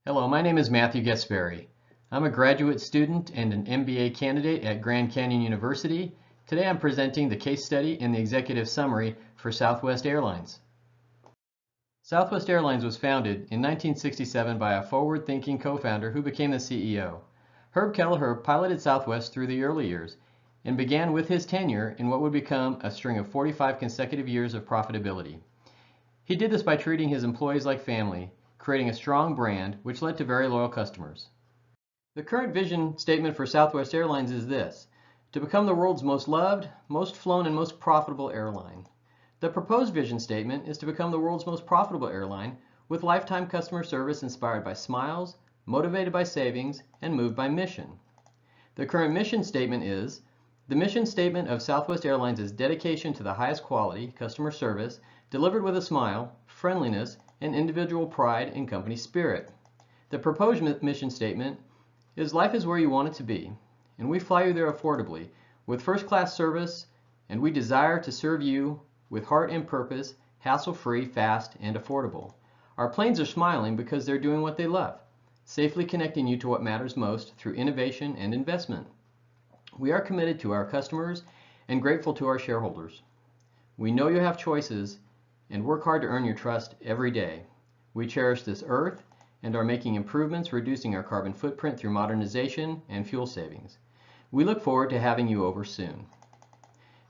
Hello, my name is Matthew Gesberry. I'm a graduate student and an MBA candidate at Grand Canyon University. Today I'm presenting the case study and the executive summary for Southwest Airlines. Southwest Airlines was founded in 1967 by a forward-thinking co-founder who became the CEO. Herb Kelleher piloted Southwest through the early years and began with his tenure in what would become a string of 45 consecutive years of profitability. He did this by treating his employees like family, creating a strong brand which led to very loyal customers. The current vision statement for Southwest Airlines is this: to become the world's most loved, most flown, and most profitable airline. The proposed vision statement is to become the world's most profitable airline with lifetime customer service inspired by smiles, motivated by savings, and moved by mission. The current mission statement is: the mission statement of Southwest Airlines is dedication to the highest quality customer service delivered with a smile, friendliness, and individual pride and company spirit. The proposed mission statement is life is where you want it to be, and we fly you there affordably with first-class service, and we desire to serve you with heart and purpose, hassle-free, fast, and affordable. Our planes are smiling because they're doing what they love, safely connecting you to what matters most through innovation and investment. We are committed to our customers and grateful to our shareholders. We know you have choices and work hard to earn your trust every day. We cherish this earth and are making improvements, reducing our carbon footprint through modernization and fuel savings. We look forward to having you over soon.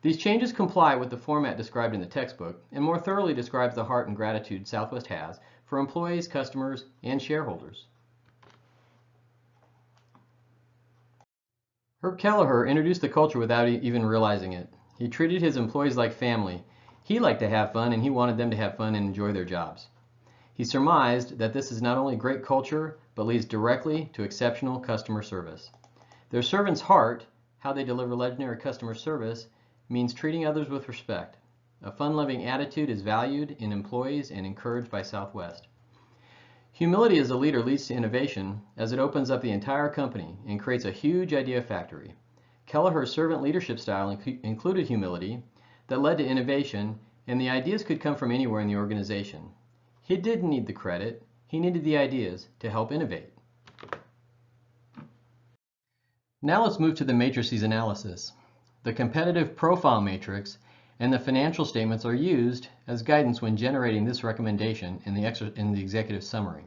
These changes comply with the format described in the textbook and more thoroughly describes the heart and gratitude Southwest has for employees, customers, and shareholders. Herb Kelleher introduced the culture without even realizing it. He treated his employees like family. He liked to have fun, and he wanted them to have fun and enjoy their jobs. He surmised that this is not only great culture, but leads directly to exceptional customer service. Their servant's heart, how they deliver legendary customer service, means treating others with respect. A fun-loving attitude is valued in employees and encouraged by Southwest. Humility as a leader leads to innovation as it opens up the entire company and creates a huge idea factory. Kelleher's servant leadership style included humility that led to innovation, and the ideas could come from anywhere in the organization. He didn't need the credit, he needed the ideas to help innovate. Now let's move to the matrices analysis. The competitive profile matrix and the financial statements are used as guidance when generating this recommendation in the executive summary.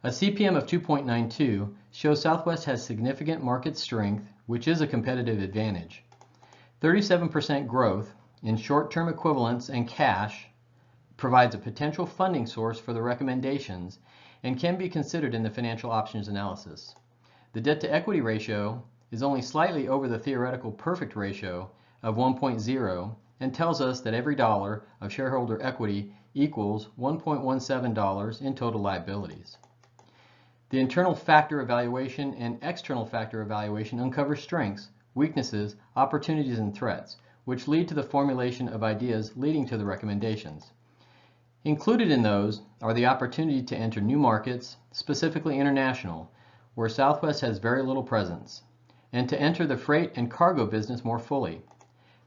A CPM of 2.92 shows Southwest has significant market strength, which is a competitive advantage. 37% growth in short-term equivalents and cash provides a potential funding source for the recommendations and can be considered in the financial options analysis. The debt-to-equity ratio is only slightly over the theoretical perfect ratio of 1.0 and tells us that every dollar of shareholder equity equals $1.17 in total liabilities. The internal factor evaluation and external factor evaluation uncover strengths, weaknesses, opportunities, and threats, which lead to the formulation of ideas leading to the recommendations. Included in those are the opportunity to enter new markets, specifically international, where Southwest has very little presence, and to enter the freight and cargo business more fully.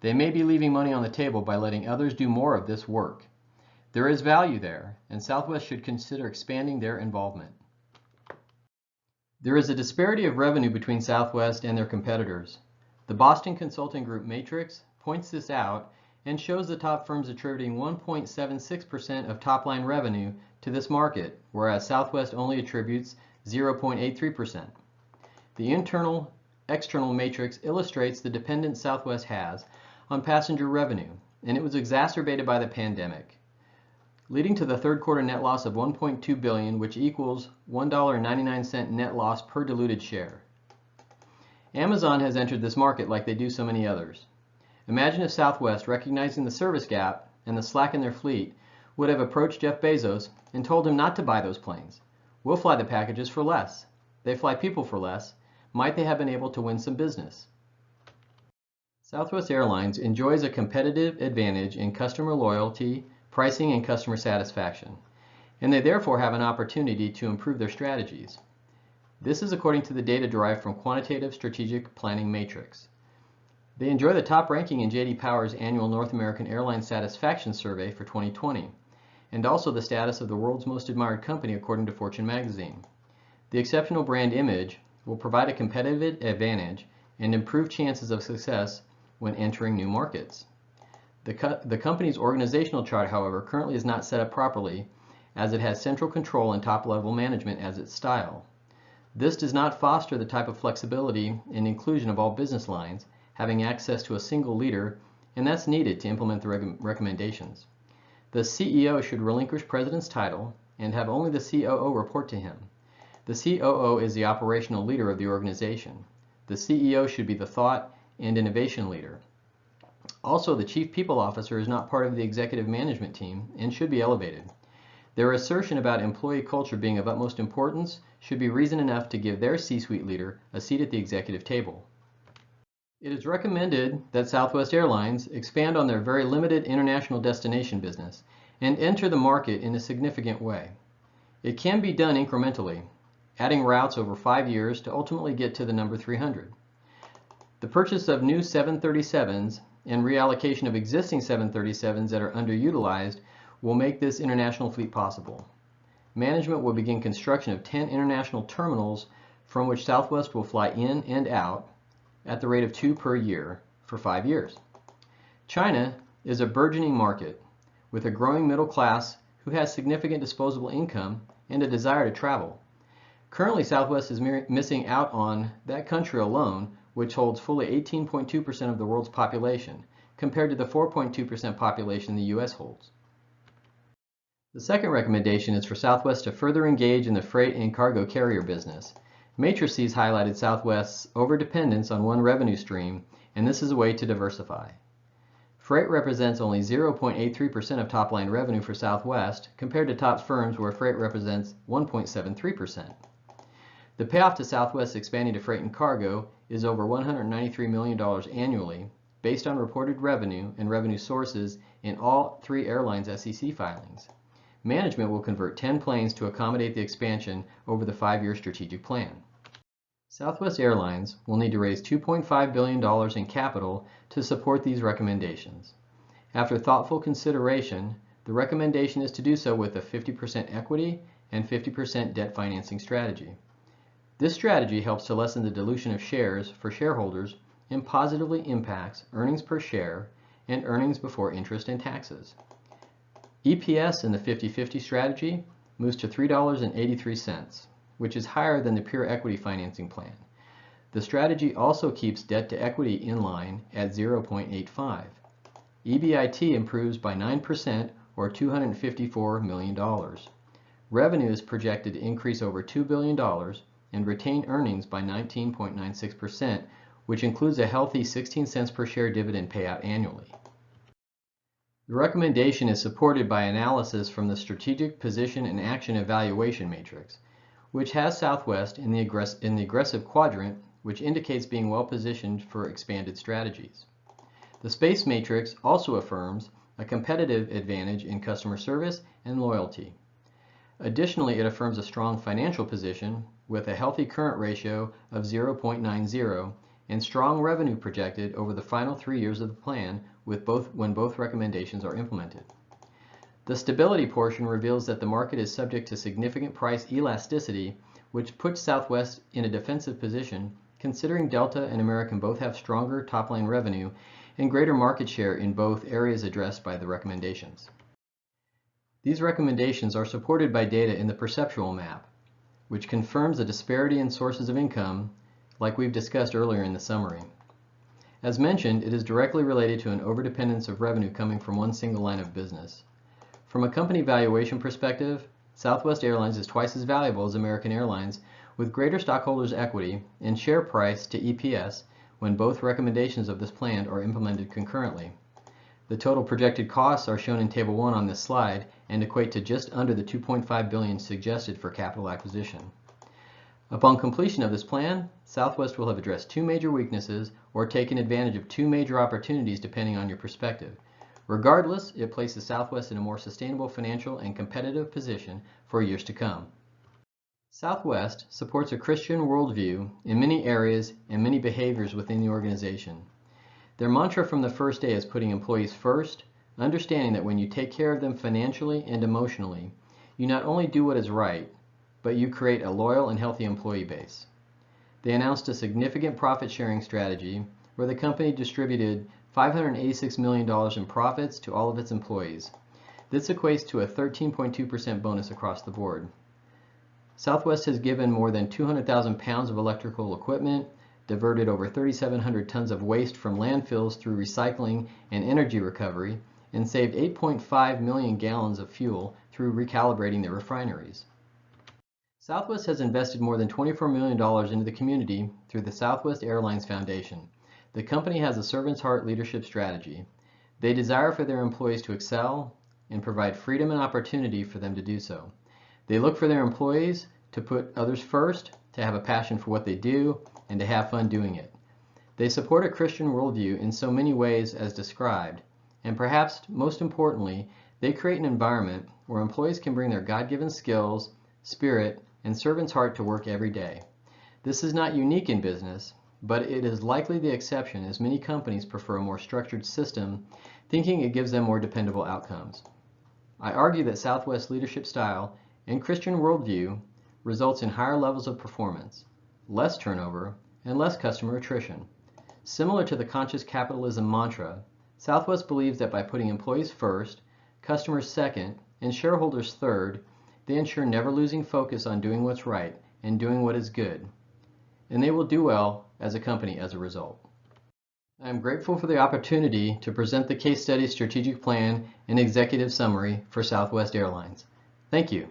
They may be leaving money on the table by letting others do more of this work. There is value there, and Southwest should consider expanding their involvement. There is a disparity of revenue between Southwest and their competitors. The Boston Consulting Group matrix points this out and shows the top firms attributing 1.76% of top-line revenue to this market, whereas Southwest only attributes 0.83%. The internal-external matrix illustrates the dependence Southwest has on passenger revenue, and it was exacerbated by the pandemic, leading to the third quarter net loss of $1.2 billion, which equals $1.99 net loss per diluted share. Amazon has entered this market like they do so many others. Imagine if Southwest, recognizing the service gap and the slack in their fleet, would have approached Jeff Bezos and told him not to buy those planes. We'll fly the packages for less. They fly people for less. Might they have been able to win some business? Southwest Airlines enjoys a competitive advantage in customer loyalty, pricing, and customer satisfaction, and they therefore have an opportunity to improve their strategies. This is according to the data derived from Quantitative Strategic Planning Matrix. They enjoy the top ranking in J.D. Power's annual North American Airline Satisfaction Survey for 2020, and also the status of the world's most admired company according to Fortune magazine. The exceptional brand image will provide a competitive advantage and improve chances of success when entering new markets. The company's organizational chart, however, currently is not set up properly, as it has central control and top-level management as its style. This does not foster the type of flexibility and inclusion of all business lines, having access to a single leader, and that's needed to implement the recommendations. The CEO should relinquish president's title and have only the COO report to him. The COO is the operational leader of the organization. The CEO should be the thought and innovation leader. Also, the Chief People Officer is not part of the executive management team and should be elevated. Their assertion about employee culture being of utmost importance should be reason enough to give their C-suite leader a seat at the executive table. It is recommended that Southwest Airlines expand on their very limited international destination business and enter the market in a significant way. It can be done incrementally, adding routes over 5 years to ultimately get to the number 300. The purchase of new 737s and reallocation of existing 737s that are underutilized will make this international fleet possible. Management will begin construction of 10 international terminals from which Southwest will fly in and out at the rate of 2 per year for 5 years. China is a burgeoning market with a growing middle class who has significant disposable income and a desire to travel. Currently, Southwest is missing out on that country alone, which holds fully 18.2% of the world's population, compared to the 4.2% population the U.S. holds. The second recommendation is for Southwest to further engage in the freight and cargo carrier business. Matrices highlighted Southwest's overdependence on one revenue stream, and this is a way to diversify. Freight represents only 0.83% of top-line revenue for Southwest, compared to top firms where freight represents 1.73%. The payoff to Southwest expanding to freight and cargo is over $193 million annually, based on reported revenue and revenue sources in all 3 airlines' SEC filings. Management will convert 10 planes to accommodate the expansion over the 5-year strategic plan. Southwest Airlines will need to raise $2.5 billion in capital to support these recommendations. After thoughtful consideration, the recommendation is to do so with a 50% equity and 50% debt financing strategy. This strategy helps to lessen the dilution of shares for shareholders and positively impacts earnings per share and earnings before interest and taxes. EPS in the 50-50 strategy moves to $3.83, which is higher than the pure equity financing plan. The strategy also keeps debt to equity in line at 0.85. EBIT improves by 9% or $254 million. Revenue is projected to increase over $2 billion and retain earnings by 19.96%, which includes a healthy 16 cents per share dividend payout annually. The recommendation is supported by analysis from the Strategic Position and Action Evaluation Matrix, which has Southwest in the aggressive quadrant, which indicates being well positioned for expanded strategies. The Space Matrix also affirms a competitive advantage in customer service and loyalty. Additionally, it affirms a strong financial position with a healthy current ratio of 0.90 and strong revenue projected over the final 3 years of the plan when both recommendations are implemented. The stability portion reveals that the market is subject to significant price elasticity, which puts Southwest in a defensive position, considering Delta and American both have stronger top-line revenue and greater market share in both areas addressed by the recommendations. These recommendations are supported by data in the perceptual map, which confirms a disparity in sources of income, like we've discussed earlier in the summary. As mentioned, it is directly related to an overdependence of revenue coming from one single line of business. From a company valuation perspective, Southwest Airlines is twice as valuable as American Airlines, with greater stockholders' equity and share price to EPS when both recommendations of this plan are implemented concurrently. The total projected costs are shown in Table 1 on this slide and equate to just under the $2.5 billion suggested for capital acquisition. Upon completion of this plan, Southwest will have addressed 2 major weaknesses or taken advantage of 2 major opportunities depending on your perspective. Regardless, it places Southwest in a more sustainable financial and competitive position for years to come. Southwest supports a Christian worldview in many areas and many behaviors within the organization. Their mantra from the first day is putting employees first, understanding that when you take care of them financially and emotionally, you not only do what is right, but you create a loyal and healthy employee base. They announced a significant profit-sharing strategy where the company distributed $586 million in profits to all of its employees. This equates to a 13.2% bonus across the board. Southwest has given more than 200,000 pounds of electrical equipment, diverted over 3,700 tons of waste from landfills through recycling and energy recovery, and saved 8.5 million gallons of fuel through recalibrating their refineries. Southwest has invested more than $24 million into the community through the Southwest Airlines Foundation. The company has a servant's heart leadership strategy. They desire for their employees to excel and provide freedom and opportunity for them to do so. They look for their employees to put others first, to have a passion for what they do, and to have fun doing it. They support a Christian worldview in so many ways as described, and perhaps most importantly, they create an environment where employees can bring their God-given skills, spirit, and servant's heart to work every day. This is not unique in business, but it is likely the exception as many companies prefer a more structured system, thinking it gives them more dependable outcomes. I argue that Southwest leadership style and Christian worldview results in higher levels of performance, less turnover, and less customer attrition. Similar to the conscious capitalism mantra, Southwest believes that by putting employees first, customers second, and shareholders third, they ensure never losing focus on doing what's right and doing what is good. And they will do well as a company as a result. I am grateful for the opportunity to present the case study strategic plan and executive summary for Southwest Airlines. Thank you.